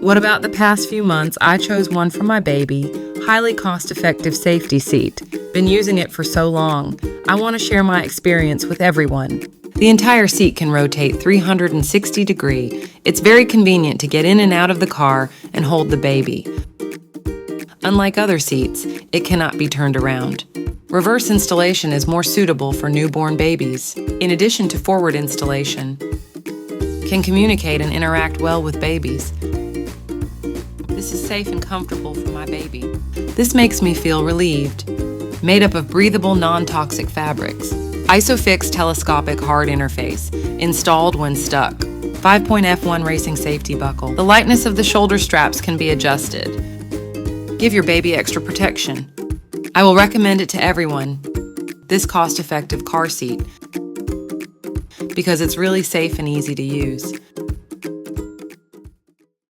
What about the past few months? I chose one for my baby. Highly cost-effective safety seat. Been using it for so long. I want to share my experience with everyone. The entire seat can rotate 360 degrees. It's very convenient to get in and out of the car and hold the baby. Unlike other seats, it cannot be turned around. Reverse installation is more suitable for newborn babies. In addition to forward installation, can communicate and interact well with babies. This is safe and comfortable for my baby. This makes me feel relieved. Made up of breathable, non-toxic fabrics. Isofix telescopic hard interface, installed when stuck. 5-point F1 racing safety buckle. The lightness of the shoulder straps can be adjusted. Give your baby extra protection. I will recommend it to everyone, this cost-effective car seat, because it's really safe and easy to use.